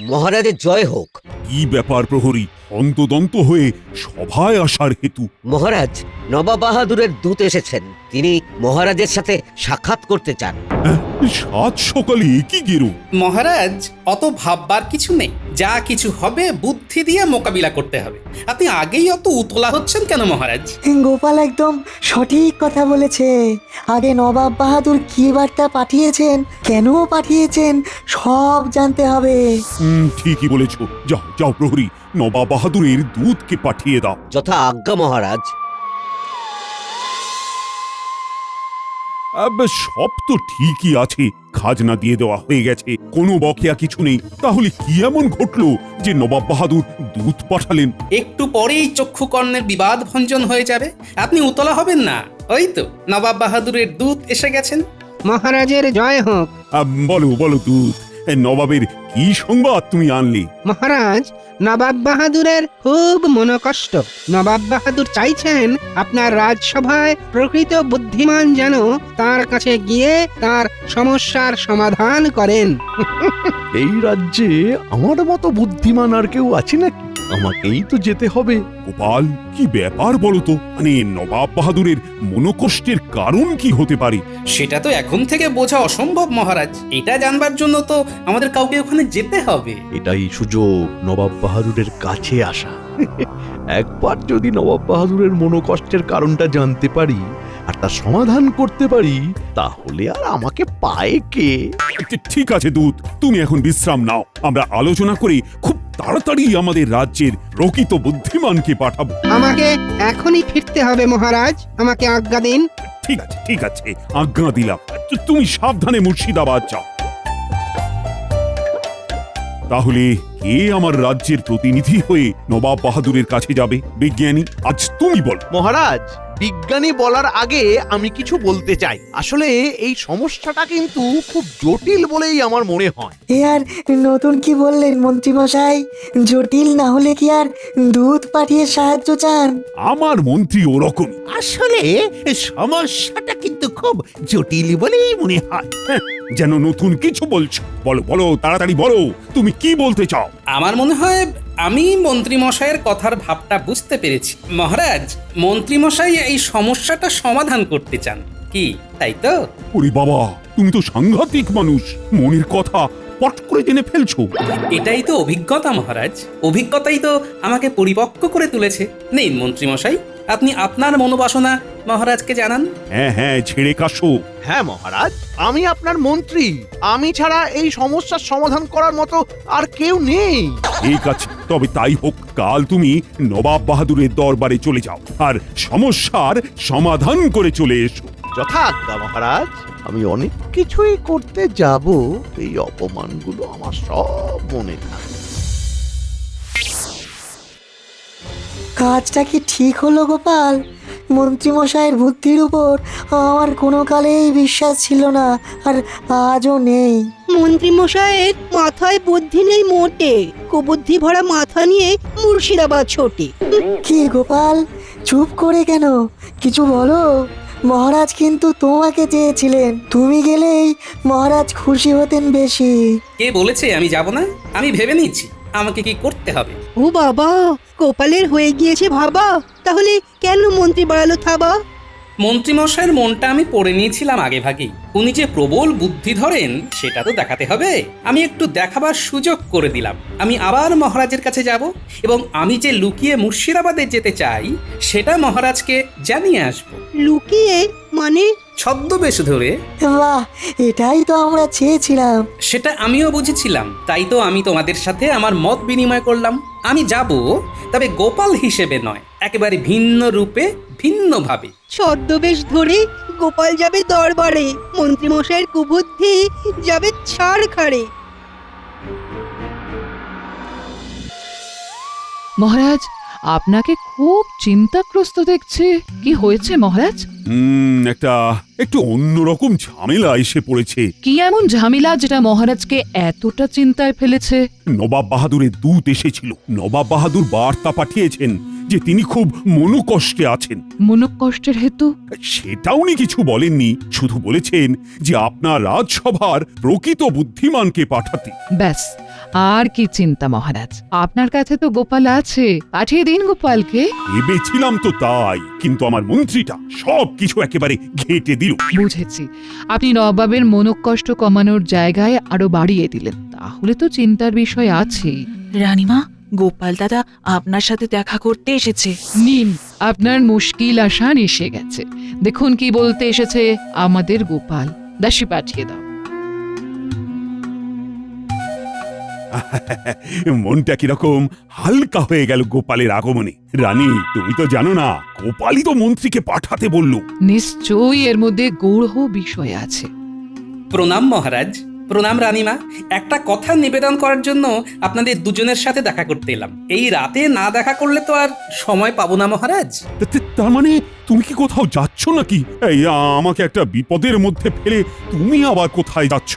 মহারাজের জয় হোক। কি ব্যাপার প্রহরী, অন্তদন্ত হয়ে সভায় আসার হেতু? মহারাজ, নবাব বাহাদুরের দূত এসেছেন। তিনি মহারাজের সাথে সাক্ষাৎ করতে চান। সাত সকালে কি গেরো? মহারাজ, অত ভাববার কিছু নেই। যা কিছু হবে বুদ্ধি দিয়ে মোকাবিলা করতে হবে। আপনি আগেই অত উতলা হচ্ছেন কেন মহারাজ? গোপাল একদম সঠিক কথা বলেছে। আগে নবাব বাহাদুর কি বার্তা পাঠিয়েছেন, কেন পাঠিয়েছেন, সব জানতে হবে। ঠিকই বলেছ। যাও যাও প্রহরী, নবাব বাহাদুরের দূতকে পাঠিয়ে দাও। যথা আজ্ঞা মহারাজ। সব তো ঠিকই আছে, খাজনা দিয়ে দেওয়া হয়ে গেছে, কোনো বকেয়া কিছু নেই। তাহলে কি এমন ঘটলো যে নবাব বাহাদুর দূত পাঠালেন? একটু পরেই চক্ষুকর্ণের বিবাদ ভঞ্জন হয়ে যাবে। আপনি উতলা হবেন না। ওই তো নবাব বাহাদুরের দূত এসে গেছেন। মহারাজের জয় হোক। বলো বলো দূত, নবাবের কি সংবাদ তুমি আনলে? মহারাজ, নবাব বাহাদুরের খুব মনোকষ্ট। নবাব বাহাদুর চাইছেন আপনার রাজসভায় প্রকৃত বুদ্ধিমান যেন তার কাছে গিয়ে তার সমস্যার সমাধান করেন। এই রাজ্যে আমার মতো বুদ্ধিমান আর কেউ আছে নাকি? আমাকেই তো যেতে হবে। গোপাল, কি ব্যাপার বলো তো? মানে নবাব বাহাদুরের মনোকষ্টের কারণ কি হতে পারে? সেটা তো এখন থেকে বোঝা অসম্ভব মহারাজ। এটা জানবার জন্য তো আমাদের কাউকে ওখানে যেতে হবে। এটাই সুযোগ নবাব বাহাদুরের কাছে আসা। একবার যদি নবাব বাহাদুরের মনোকষ্টের কারণটা জানতে পারি আর তার সমাধান করতে পারি, তাহলে আর আমাকে পায় কে? ঠিক আছে দূত, তুমি এখন বিশ্রাম নাও। আমরা আলোচনা করে খুব তাড়াতাড়ি আমাদের রাজ্যের প্রকৃত বুদ্ধিমানকে পাঠাবো। আমাকে এখনই ফিরতে হবে মহারাজ, আমাকে আজ্ঞা দিন। ঠিক আছে, আজ্ঞা দিলাম। তুমি সাবধানে মুর্শিদাবাদ যাও। তাহলে কে আমার রাজ্যের প্রতিনিধি হয়ে নবাব বাহাদুরের কাছে যাবে? বিজ্ঞানী, আজ তুমি বল। মহারাজ, বিজ্ঞানী বলার আগে আমি কিছু বলতে চাই। আসলে এই সমস্যাটা কিন্তু খুব জটিল বলেই আমার মনে হয়। এ আর নতুন কি বললেন মন্ত্রীমশাই? জটিল না হলে কি আর দূত পাঠিয়ে সাহায্য চান? আমার মন্ত্রী ওরকম। আসলে সমস্যাটা কিন্তু খুব জটিল বলেই মনে হয়। যেন নতুন কিছু বলছো। বলো বলো, তাড়াতাড়ি বলো, তুমি কি বলতে চাও? আমার মনে হয় আমি মন্ত্রীমশাইয়ের কথার ভাবটা বুঝতে পেরেছি। মহারাজ, মন্ত্রীমশাই এই সমস্যাটা সমাধান করতে চান, কি তাই তো? ওরে বাবা, তুমি তো সাংঘাতিক মানুষ, মনের কথা পট করে জেনে ফেলছো। এটাই তো অভিজ্ঞতা মহারাজ। অভিজ্ঞতাই তো আমাকে পরিপক্ক করে তুলেছে। নিন মন্ত্রীমশাই, আপনি আপনার মনোবাসনা মহারাজকে জানান। হ্যাঁ, ছেড়ে কাশো। হ্যাঁ মহারাজ, আমি আপনার মন্ত্রী। আমি ছাড়া এই সমস্যার সমাধান করার মতো আর কেউ নেই। ঠিক আছে, তবে তাই হোক। কাল তুমি নবাব বাহাদুরের দরবারে চলে যাও আর সমস্যার সমাধান করে চলে এসো। যথাজ্ঞা মহারাজ। আমি অনেক কিছুই করতে যাব, এই অপমানগুলো আমার সব মনে থাকে। কাজটা কি ঠিক হলো গোপাল? মন্ত্রীমশাইয়ের বুদ্ধির উপর আমার কোনো কালেই বিশ্বাস ছিল না, আর আজও নেই। মন্ত্রীমশাইয়ের মাথায় বুদ্ধি নেই মোটে। কুবুদ্ধি ভরা মাথা নিয়ে মুর্শিদাবাদ ছোটে। কি গোপাল, চুপ করে কেন? কিছু বলো। মহারাজ কিন্তু তোমাকে চেয়েছিলেন, তুমি গেলেই মহারাজ খুশি হতেন বেশি। কে বলেছে আমি যাব না? আমি ভেবে নিয়েছি আমাকে কি করতে হবে। ও বাবা, গোপালের হয়ে গিয়েছে ভাবা। তাহলে কেন মন্ত্রী বাড়ালো থাবা? মন্ত্রীমশাইয়ের মনটা আমি পড়ে নিয়েছিলাম আগে ভাগেই। উনি যে প্রবল বুদ্ধি ধরেন সেটা তো দেখাতে হবে। আমি একটু দেখাবার সুযোগ করে দিলাম। আমি আবার মহারাজের কাছে যাব এবং আমি যে লুকিয়ে মুর্শিদাবাদে যেতে চাই সেটা মহারাজকে জানিয়ে আসবো। লুকিয়ে মানে? ছদ্মবেশ ধরে। বাহ, এটাই তো আমরা চেয়েছিলাম। সেটা আমিও বুঝেছিলাম, তাই তো আমি তোমাদের সাথে আমার মত বিনিময় করলাম। আমি যাব, তবে গোপাল হিসেবে নয়, একেবারে ভিন্ন রূপে, ভিন্নভাবে। ছদ্মবেশ ধরে গোপাল যাবে দরবারে, মন্ত্রীমশাইয়ের কুবুদ্ধি যাবে ছাড় খাড়ে। মহারাজ, আপনাকে খুব চিন্তাগ্রস্ত দেখছি। কি হয়েছে মহারাজ? একটু অন্যরকম ঝামেলা এসে পড়েছে। কি এমন ঝামেলা যেটা মহারাজকে এতটা চিন্তায় ফেলেছে? নবাব বাহাদুরের দূত এসেছিল। নবাব বাহাদুর বার্তা পাঠিয়েছেন যে তিনি খুব মনোকষ্টে আছেন। মনোকষ্টের হেতু? সেটা উনি কিছু বলেননি, শুধু বলেছেন যে আপনার রাজসভার প্রকৃত বুদ্ধিমানকে পাঠাতে। ব্যাস, আর কি চিন্তা মহারাজ, আপনার কাছে তো গোপাল আছে, পাঠিয়ে দিন গোপালকে। ভেবেছিলাম তো তাই, কিন্তু আমার মন্ত্রীটা সব কিছু একেবারে ঘেঁটে দিল। বুঝেছি, আপনি নবাবের মনোকষ্ট কমানোর জায়গায় আরো বাড়িয়ে দিলেন, তাহলে তো চিন্তার বিষয় আছেই। রানীমা, গোপাল দাদা আপনার সাথে দেখা করতে এসেছে। নিন, আপনার মুশকিল আসান এসে গেছে। দেখুন কি বলতে এসেছে আমাদের গোপাল। দাসী পাঠিয়ে দাও। মনটা কিরকম হালকা হয়ে গেল গোপালের আগমনে। রানী, তুমি তো জানো না, গোপালই তো মন্ত্রীকে পাঠাতে বলল। নিশ্চয়ই এর মধ্যে গূঢ় বিষয় আছে। প্রণাম মহারাজ। প্রণাম রানীমা। একটা কথা নিবেদন করার জন্য আপনাদের দুজনের সাথে দেখা করতে এলাম। এই রাতে না দেখা করলে তো আর সময় পাবো না মহারাজ। তার মানে তুমি কি কোথাও যাচ্ছ নাকি? এই আমাকে একটা বিপদের মধ্যে ফেলে তুমি আবার কোথায় যাচ্ছ?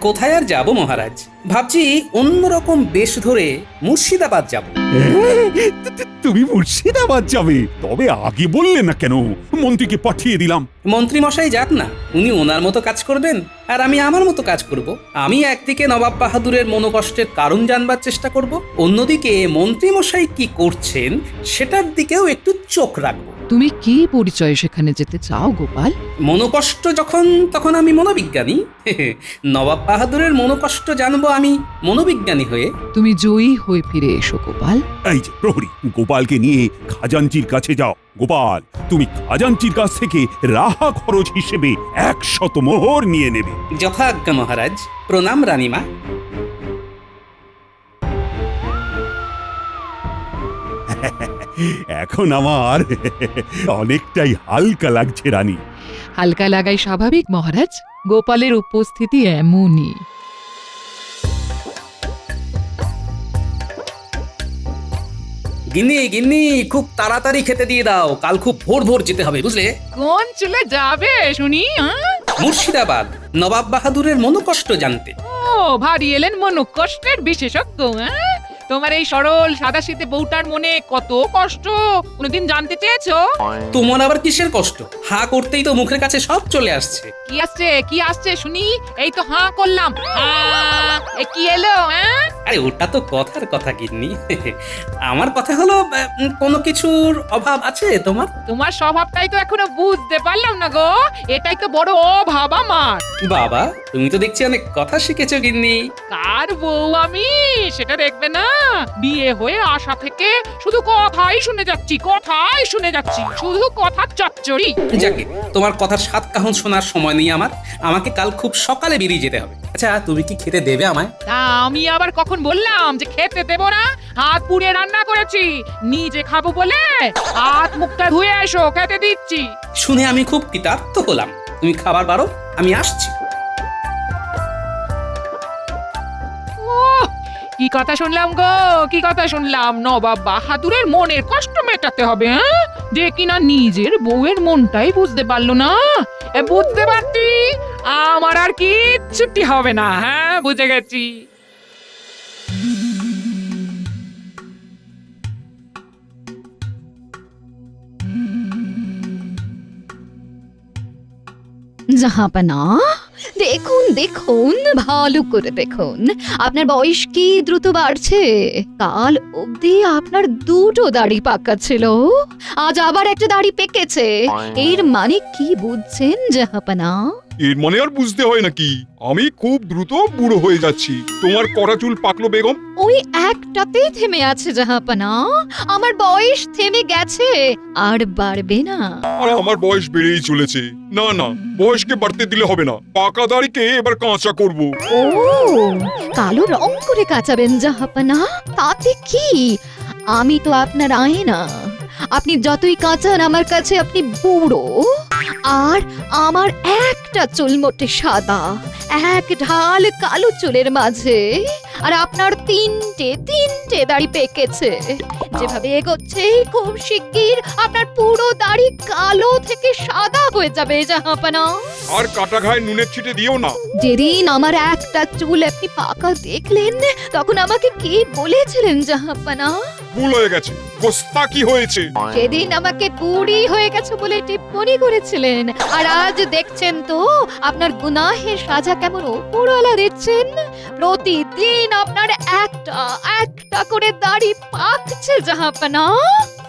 কোথায় আর যাব মহারাজ, ভাবছি অন্যরকম বেশ ধরে মুর্শিদাবাদ যাব। তুমি মুর্শিদাবাদ যাবে? তবে আগে বললে না কেন? মন্ত্রীকে পাঠিয়ে দিলাম। মন্ত্রী মশাই যাক না, উনি ওনার মতো কাজ করবেন আর আমি আমার মতো কাজ করব। আমি একদিকে নবাব বাহাদুরের মনোকষ্টের কারণ জানবার চেষ্টা করব, অন্যদিকে মন্ত্রী মশাই কি করছেন সেটার দিকেও একটু চোখ রাখবো। তুমি কি পরিচয় সেখানে যেতে চাও গোপাল? মনোকষ্ট যখন তখন আমি মনোবিজ্ঞানী। নবাব বাহাদুরের মনোকষ্ট জানবো আমি মনোবিজ্ঞানী হয়ে। তুমি জয়ী হয়ে ফিরে এসো গোপাল। এই যে প্রহরী, গোপালকে নিয়ে খাজাঞ্চির কাছে যাও। গোপাল, তুমি খাজাঞ্চির কাছ থেকে রাহা খরচ হিসেবে 100 মোহর নিয়ে নেবে। যথাজ্ঞা মহারাজ। প্রণাম রানীমা। এখন আমার অনেকটাই হালকা লাগছে রানী। হালকা লাগাই স্বাভাবিক মহারাজ, গোপালের উপস্থিতি এমনই। গিন্নি গিন্নি, খুব তাড়াতাড়ি খেতে দিয়ে দাও, কাল খুব ভোর ভোর যেতে হবে বুঝলে। কোন চলে যাবে শুনি? মুর্শিদাবাদ, নবাব বাহাদুরের মনোকষ্ট জানতে। ও, ভারী এলেন মনোকষ্টের বিশেষজ্ঞ। তোমার এই সরল সাদাসিধে বউটার মনে কত কষ্ট কোনোদিন জানতে চেয়েছো? তোমার আবার কিসের কষ্ট? হা করতেই তো মুখের কাছে সব চলে আসছে। কি আসছে, কি আসছে শুনি? এই তো হাঁ করলাম। এ কি এলো? আরে ওটা তো কথার কথা গিন্নি। আমার কথা হলো, কোনো কিছুর অভাব আছে তোমার? তোমার স্বভাবটাই তো এখনো বুঝতে পারলাম না গো, এটাই তো বড় অভাব আমার। বাবা, তুমি তো দেখছি অনেক কথা শিখেছো গিন্নি। কার বউ আমি সেটা দেখবে না? বিয়ে হয়ে আসা থেকে শুধু কথাই শুনে যাচ্ছি, কথাই শুনে যাচ্ছি, শুধু কথার চচ্চড়ি। যাকে, তোমার কথার সাত কাহন শোনার সময় নেই আমার। আমাকে কাল খুব সকালে বেরিয়ে যেতে হবে। আচ্ছা, তুমি কি খেতে দেবে আমায়? তা আমি আবার কখন বললাম যে খেতে দেব না? হাত পুড়িয়ে রান্না করেছি, নিজে খাবো বলে হাত মুখটা ধুয়ে এসো, খেতে দিচ্ছি। শুনে আমি খুব কৃতার্থ হলাম। তুমি খাবার বারো, আমি আসছি। কি কথা শুনলাম গো, কি কথা শুনলাম? নবাব বাহাদুরের মনের কষ্ট মেটাতে হবে, যে কিনা নিজের বউয়ের মনটাই বুঝতে পারলো না। বুঝতে পারছি, আমার আর কিচ্ছুটি হবে না। হ্যাঁ, বুঝে গেছি। জাহাপানা, দেখুন দেখুন, ভালো করে দেখুন, আপনার বয়স কি দ্রুত বাড়ছে। কাল অবধি আপনার দুটো দাড়ি পাকা ছিল, আজ আবার একটা দাড়ি পেকেছে। এর মানে কি বুঝছেন জাহাপানা? এর মানে আর বুঝতে হয় নাকি? আমি খুব দ্রুত বুড়ো হয়ে যাচ্ছি। তোমার কটা চুল পাকলো বেগম? ওই একটাতেই থেমে আছে জাহাপানা, আমার বয়স থেমে গেছে, আর বাড়বে না। আর আমার বয়স বেড়েই চলেছে। না না, বয়সকে বাড়তে দিলে হবে না। পাকা দাড়িকে এবার কাঁচা করব। ও, কালো রং করে কাচাবেন জাহাপানা? তাতে কি? আমি তো আপনার আয়না, আপনি যতই কাঁচান আমার কাছে আপনি বুড়ো। আর আমার একটা চুল মোটে সাদা, এক ঢাল কালো চুলের মাঝে, আর আপনার তিনটে দাড়ি পেকেছে। যেভাবে এগোচ্ছে খুব শিগগির আপনার পুরো দাড়ি কালো থেকে সাদা হয়ে যাবে জাহাপানা। আর কাটা ঘায়ে নুনের ছিটে দিও না। যেদিন আমার একটা চুল আপনি পাকা দেখলেন, তখন আমাকে কি বলেছিলেন জাহাপানা? ভুল হয়ে গেছে, অবস্থা কি হয়েছে? সেদিন আমাকে বুড়ি হয়ে গেছে বলে টিপ্পনি করেছিলেন, আর আজ দেখছেন তো আপনার গুনাহের সাজা কেমন ওপরওয়ালা দিচ্ছেন। প্রতিদিন আপনার একটা একটা করে দাড়ি পাকছে জাহাপনা।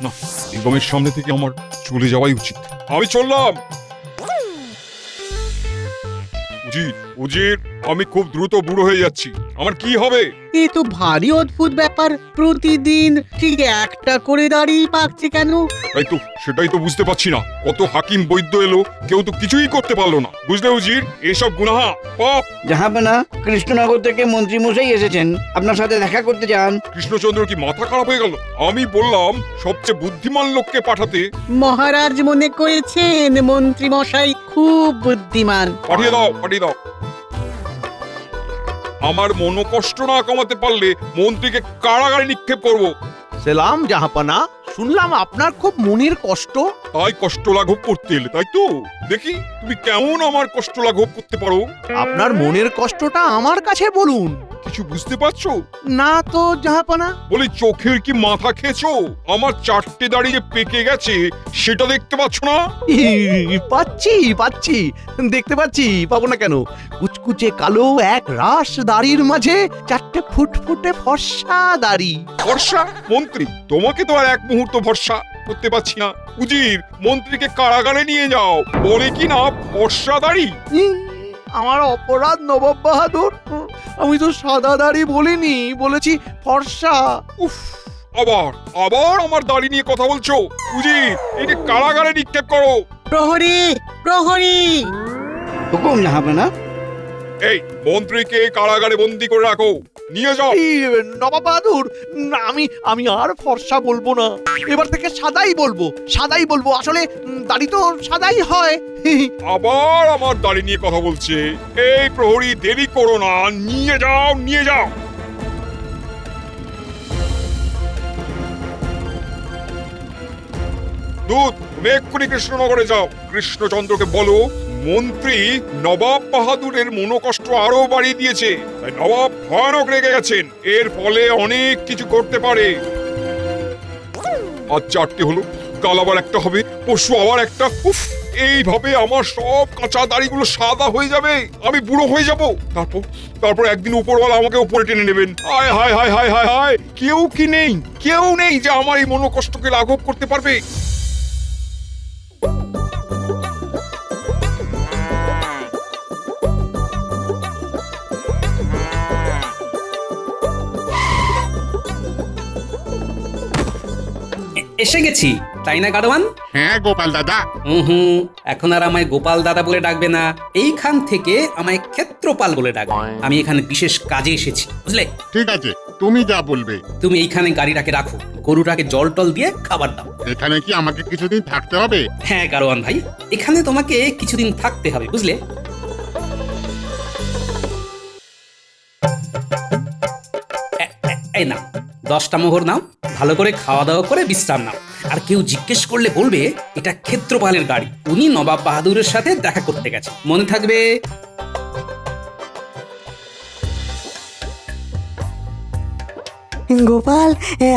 না, বেগমের সামনে থেকে আমার চলে যাওয়াই উচিত। আমি চললাম। উজির, উজির, আমি খুব দ্রুত বুড়ো হয়ে যাচ্ছি, আমার কি হবে? এ তো ভারী অদ্ভুত ব্যাপার, প্রতিদিন ঠিক একটা করে দাড়ি পাকছে কেন? সেটাই তো বুঝতে পারছি না। কত হাকিম বৈদ্য এলো, কেউ তো কিছুই করতে পারলো না। বুঝলে উজির, এসব গুনাহা, পাপ। জাহাপনা, কৃষ্ণনগর থেকে মন্ত্রী মশাই এসেছেন, আপনার সাথে দেখা করতে চান। কৃষ্ণচন্দ্র কি মাথা খারাপ হয়ে গেল? আমি বললাম সবচেয়ে বুদ্ধিমান লোককে পাঠাতে। মহারাজ মনে করেছেন মন্ত্রী মশাই খুব বুদ্ধিমান। পাঠিয়ে দাও, পাঠিয়ে দাও। আমার মনোকষ্ট না কমাতে পারলে মন্ত্রীকে কারাগারে নিক্ষেপ করব। সেলাম জাহাপানা, শুনলাম আপনার খুব মনের কষ্ট। তাই কষ্ট লাঘব করতে এলে, তাই তো? দেখি তুমি কেমন আমার কষ্ট লাঘব করতে পারো। আপনার মনের কষ্টটা আমার কাছে বলুন। কিছু বুঝতে পারছো না তো জাহাপানা। বলি, চোখের কি মাথা খেয়েছো? আমার 4টে দাড়ি যে পেকে গেছে সেটা দেখতে পাচ্ছ না? পাচ্ছি, দেখতে পাচ্ছি, পাবো না কেন? কুচকুচে কালো এক রাশ দাড়ির মাঝে 4টে ফুটফুটে ফর্সা দাড়ি। ভরসা? মন্ত্রী, তোমাকে তো আর এক মুহূর্ত ভরসা করতে পারছি না। উজির, মন্ত্রীকে কারাগারে নিয়ে যাও, বলে কি না ফর্সা দাড়ি। আমার অপরাধ নবাব বাহাদুর, আমি তো সাদা দাড়ি বলিনি, বলেছি ফর্সা। উফ, আবার আমার দাড়ি নিয়ে কথা বলছো? উজির, একে কারাগারে নিক্ষেপ করো। প্রহরী, প্রহরী! হুকুম জাহাপনা। এই মন্ত্রীকে কারাগারে বন্দি করে রাখো, নিয়ে যাও। নবাব বাহাদুর, আমি আর ফর্সা বলবো না, এবার থেকে সাদাই বলবো। আসলে দাড়ি তো সাদাই হয়। আবার আমার দাড়ি নিয়ে কথা বলছে। এই প্রহরী, দেরি করো না, নিয়ে যাও। দূত, তুমি এক্ষুনি কৃষ্ণনগরে যাও। কৃষ্ণচন্দ্রকে বলো মন্ত্রী নবাব বাহাদুরের মনোকষ্ট আরো বাড়িয়ে দিয়েছে। তাই নবাব ভয়ানক রেগে গেছেন, এর ফলে অনেক কিছু করতে পারে। আজ 4টে হলো, কাল আবার একটা হবে, পরশু আবার একটা। উফ, এইভাবে আমার সব কাঁচা দাড়িগুলো সাদা হয়ে যাবে, আমি বুড়ো হয়ে যাব। তারপর একদিন উপরওয়ালা আমাকে উপরে টেনে নেবেন। হায় হায় হায় হায় হায় হায়, কেউ নেই যে আমার এই মনোকষ্টকে লাঘব করতে পারবে। এসে গেছি, তাই না গাড়োয়ান? হ্যাঁ গোপাল দাদা। হুম, এখন আর আমায় গোপাল দাদা বলে ডাকবে না, এইখান থেকে আমায় ক্ষেত্রপাল বলে ডাকবে। আমি এখানে বিশেষ কাজে এসেছি, বুঝলে? ঠিক আছে, তুমি যা বলবে। তুমি এইখানে গাড়িটাকে রাখো, গরুটাকে জল টল দিয়ে খাবার দাও। এখানে কি আমাকে কিছুদিন থাকতে হবে? হ্যাঁ গাড়োয়ান ভাই, এখানে তোমাকে কিছুদিন থাকতে হবে, বুঝলে? এই নাও 10টা মোহর নাও, ভালো করে খাওয়া দাওয়া করে বিশ্রাম নাও। আর কেউ জিজ্ঞেস করলে বলবে এটা ক্ষেত্রপালের গাড়ি, উনি নবাব বাহাদুরের সাথে দেখা করতে গেছে, মনে থাকবে। গোপাল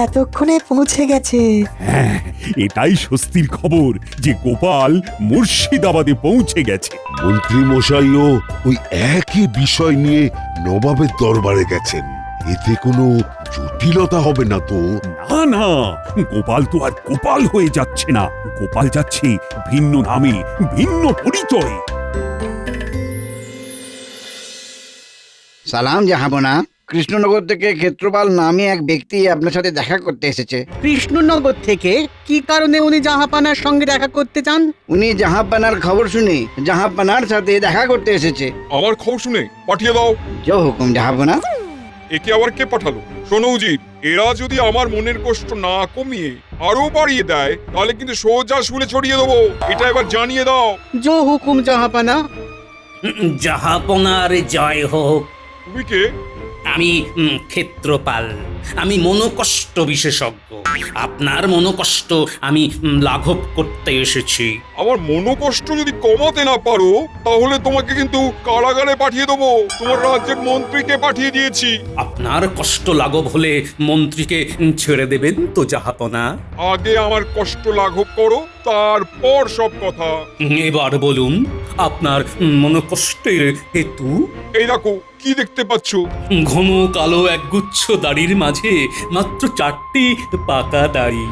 এতক্ষণে পৌঁছে গেছে। হ্যাঁ, এটাই স্বস্তির খবর যে গোপাল মুর্শিদাবাদে পৌঁছে গেছে। মন্ত্রী মশাইও ওই একই বিষয় নিয়ে নবাবের দরবারে গেছেন। এতে কোনো জটিলতা হবে না তো? না, গোপাল তো আর গোপাল হয়ে যাচ্ছে না, গোপাল যাচ্ছে ভিন্ন নামে, ভিন্ন পরিচয়ে। সালাম জাহাপনা, কৃষ্ণনগর থেকে ক্ষেত্রপাল নামে এক ব্যক্তি আপনার সাথে দেখা করতে এসেছে। কৃষ্ণনগর থেকে? কি কারণে উনি জাহাপানার সঙ্গে দেখা করতে চান? উনি জাহাপানার খবর শুনে জাহাপানার সাথে দেখা করতে এসেছে। আমার খবর শুনে পাঠিয়ে দাও। জয় হুকুম জাহাপনা। একে আবার কে পাঠালো? শোনো উজির, এরা যদি আমার মনের কষ্ট না কমিয়ে আরো বাড়িয়ে দেয়, তাহলে কিন্তু সোজা শুলে ছড়িয়ে দেবো, এটা এবার জানিয়ে দাও। জয় হুকুম জাহাপানা। জাহাপনার জয় হোক। তুমি কে? আমি ক্ষেত্রপাল, আমি মনোকষ্ট বিশেষজ্ঞ। আপনার মনোকষ্ট আমি লাঘব করতে এসেছি। আমার মনোকষ্ট যদি কমাতে না পারো তাহলে তোমাকে কিন্তু কারাগারে পাঠিয়ে দেবো। তোমার রাজ্যের মন্ত্রীকে পাঠিয়ে দিয়েছি। আপনার কষ্ট লাঘব হলে মন্ত্রীকে ছেড়ে দেবেন তো জাহাপনা? আগে আমার কষ্ট লাঘব করো, তারপর সব কথা। এবার বলুন আপনার মনোকষ্টের হেতু। এই দেখো, কি দেখতে পাচ্ছ? ঘন কালো একগুচ্ছ দাড়ির মাঝে মাত্র 4টি পাকা দাড়ি।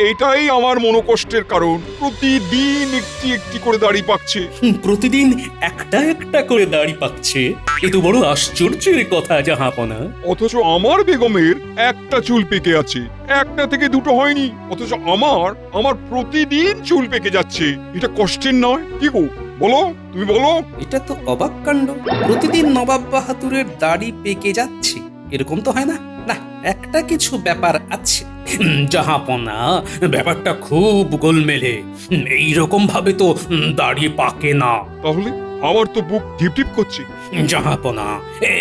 এটাই আমার মনোকষ্টের কারণ। প্রতিদিন একটি একটি করে দাড়ি পাকছে। প্রতিদিন একটা একটা করে দাড়ি পাকছে, এ তো বড় আশ্চর্যের কথা জাহাপনা। অথচ আমার বেগমের একটা চুল পেকে আছে, একটা থেকে দুটো হয়নি। অথচ আমার প্রতিদিন চুল পেকে যাচ্ছে। এটা কষ্টের নয়? কি গো, বলো, তুমি বলো। এটা তো অবাক কাণ্ড। প্রতিদিন নবাব বাহাদুরের দাড়ি পেকে যাচ্ছে, এরকম তো হয় না। না, একটা কিছু ব্যাপার আছে জাহাপনা। ব্যাপারটা খুব গোলমেলে। এইরকম ভাবে তো দাড়ি পাকে না। তাহলে আমার তো বুক ঢিপঢিপ করছে। জাহাপনা,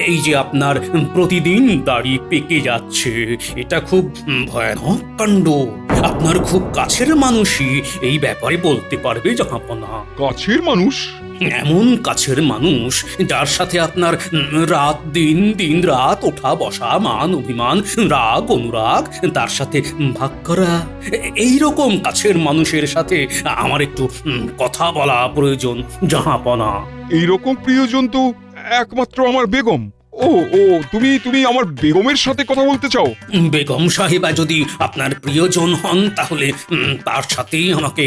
এই যে আপনার প্রতিদিন দাড়ি পেকে যাচ্ছে, এটা খুব ভয়ানক কাণ্ড। আপনার খুব কাছের মানুষই এই ব্যাপারে বলতে পারবে জাহাপনা। কাছের মানুষ? এমন কাছের মানুষ যার সাথে আপনার রাত দিন রাত ওঠা বসা, মান অভিমান, রাগ অনুরাগ তার সাথে ভাগ করা। এইরকম কাছের মানুষের সাথে আমার একটু কথা বলা প্রয়োজন জাহাপনা। এইরকম প্রিয়জন তো একমাত্র আমার বেগম। ও ও তুমি আমার বেগমের সাথে কথা বলতে চাও? বেগম সাহেবা যদি আপনার প্রিয়জন হন তাহলে তার সাথেই আমাকে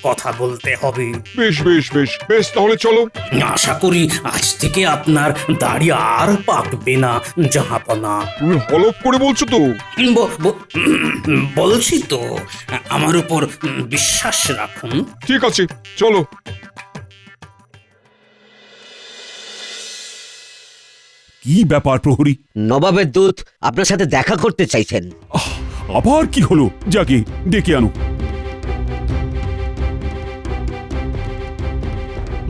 কথা বলতে হবে। বেশ বেশ বেশ বেশ, তাহলে চলো। আশা করি আজ থেকে আপনার দাড়ি আর পাকবে না জাহাপনা। তুমি হলফ করে বলছো তো? বলছি তো, আমার উপর বিশ্বাস রাখুন। ঠিক আছে, চলো। কি ব্যাপার প্রহরী? নবাবের দূত আপনার সাথে দেখা করতে চাইছেন। আবার কি হলো? যাকে ডেকে আনো।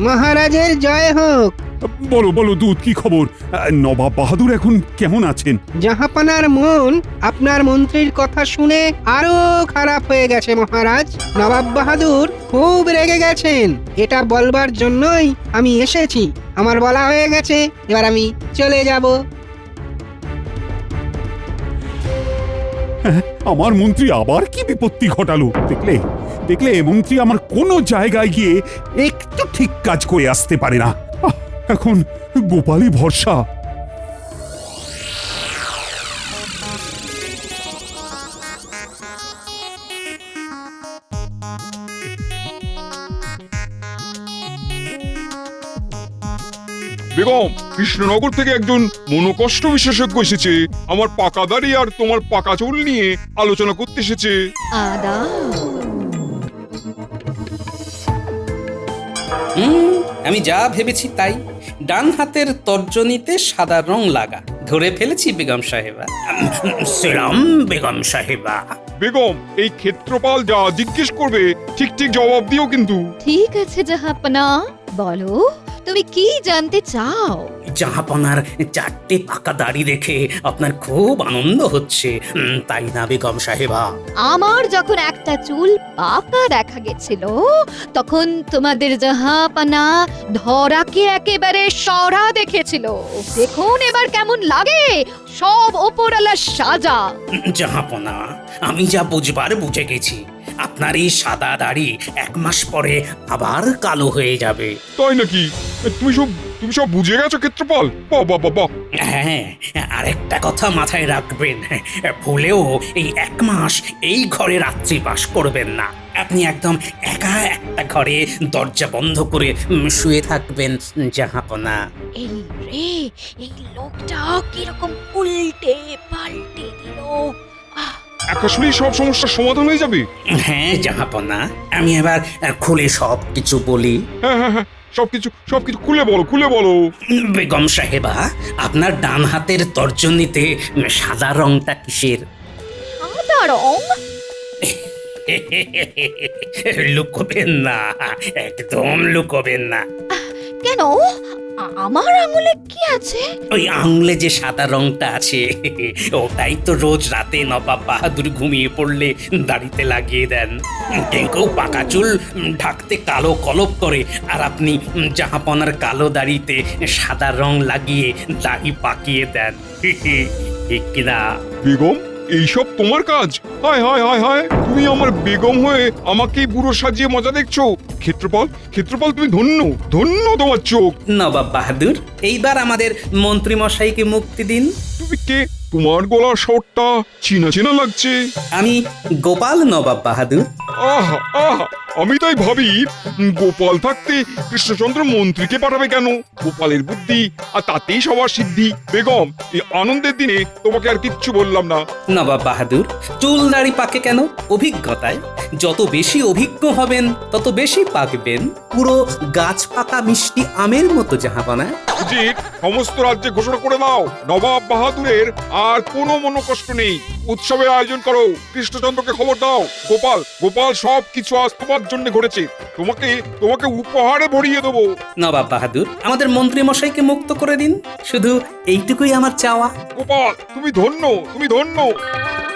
মহারাজের জয় হোক। বলো বলো দূত, কি খবর? নবাব বাহাদুর এখন কেমন আছেন? জাহাপানার মন আপনার মন্ত্রীর কথা শুনে আরো খারাপ হয়ে গেছে মহারাজ। নবাব বাহাদুর খুব রেগে গেছেন। এটা বলবার জন্যই আমি এসেছি। আমার বলা হয়ে গেছে, এবার আমি চলে যাব। আমার মন্ত্রী আবার কি বিপত্তি ঘটালো? দেখলে দেখলে মন্ত্রী আমার কোনো জায়গায় গিয়ে একটু ঠিক কাজ করে আসতে পারে না। এখন গোপালই ভরসা। বেগম, কৃষ্ণনগর থেকে একজন মনোকষ্ট বিশেষজ্ঞ এসেছে। আমার পাকা দাড়ি আর তোমার পাকা চুল নিয়ে আলোচনা করতে এসেছে। আমি যা ভেবেছি তাই। ডান হাতের তর্জনীতে সাদা রং লাগা। ধরে ফেলেছি বেগম সাহেবা। সেলাম বেগম সাহেবা। বেগম, এই ক্ষেত্রপাল যা জিজ্ঞেস করবে ঠিক ঠিক জবাব দিও কিন্তু। ঠিক আছে জাহাপনা, বলো তুমি কি জানতে চাও? জাহাপনার 4টে পাকা দাড়ি দেখে আপনার খুব আনন্দ হচ্ছে, তাই না বেগম সাহেবা? আমার যখন একটা চুল পাকা দেখা গেছিল তখন তোমাদের জাহাপনা ধরাকে একেবারে সরা দেখেছিল। দেখুন এবার কেমন লাগে, সব ওপরওয়ালার সাজা। জাহাপনা, আমি যা বুঝবার বুঝে গেছি। আপনার এই সাদা দাড়ি 1 মাস পরে আবার কালো হয়ে যাবে। তাই নাকি? তুমি সব বুঝে গেছো ক্ষেত্রপাল? বাবা বাবা। হ্যাঁ, আরেকটা কথা মাথায় রাখবেন, ভুলেও এই 1 মাস এই ঘরে রাত্রিবাস করবেন না। আপনি একদম একা একটা ঘরে দরজা বন্ধ করে শুয়ে থাকবেন জাহাপনা। এই রে, এই লোকটা কিরকম উল্টে পাল্টে দিল। আসলেই সব সমস্যার সমাধান হয়ে যাবে? হ্যাঁ জাহাপনা, আমি এবার খুলে সব কিছু বলি। হ্যাঁ, সবকিছু খুলে বলো। বেগম সাহেবা, আপনার ডান হাতের তর্জনীতে সাদা রংটা কিসের? সাদা রং? লুকোবেন না, একদম লুকোবেন না। কেন? আমার আঙুলে কি আছে? ওই আঙুলে যে সাদা রংটা আছে ওটাই তো রোজ রাতে নবাব বাহাদুর ঘুমিয়ে পড়লে দাড়িতে লাগিয়ে দেন। কেউ কেউ পাকা চুল ঢাকতে কালো কলপ করে, আর আপনি জাহাপনার কালো দাড়িতে সাদা রং লাগিয়ে দাড়ি পাকিয়ে দেন। ঠিক কিনা? বেগম, এইসব তোমার কাজ? হায় হায় হায় হায়, তুমি আমার বেগম হয়ে আমাকেই বুড়ো সাজিয়ে মজা দেখছো। ক্ষেত্রপাল, ক্ষেত্রপাল, তুমি ধন্য, ধন্য তোমার চোখ। নবাব বাহাদুর, এইবার আমাদের মন্ত্রী মশাইকে মুক্তি দিন। তুমি কে? তোমার গলার স্বরটা চেনা চেনা লাগছে। আমি গোপাল নবাব বাহাদুর। আহা আহা, আমি তাই ভাবি গোপাল থাকতে কৃষ্ণচন্দ্র মন্ত্রীকে পাঠাবে কেন? গোপালের বুদ্ধি আর তাতেই সবার সিদ্ধি। বেগম, এই আনন্দের দিনে তোমাকে আর কিচ্ছু বললাম না। নবাব বাহাদুর, চুল দাড়ি পাকে কেন? অভিজ্ঞতায়। যত বেশি অভিজ্ঞ হবেন তত বেশি পাকবেন, পুরো গাছ পাকা মিষ্টি আমের মতো জাহাপনা। উচিত সমস্ত রাজ্যে ঘোষণা করে দাও, নবাব বাহাদুরের আর কোনো মনোকষ্ট নেই। উৎসবের আয়োজন করো, কৃষ্ণচন্দ্রকে খবর দাও। গোপাল, গোপাল সব কিছু আজ তোমার জন্য ঘটেছে। তোমাকে তোমাকে উপহারে ভরিয়ে দেবো। নবাব বাহাদুর, আমাদের মন্ত্রী মশাইকে মুক্ত করে দিন, শুধু এইটুকুই আমার চাওয়া। গোপাল, তুমি ধন্য, তুমি ধন্য।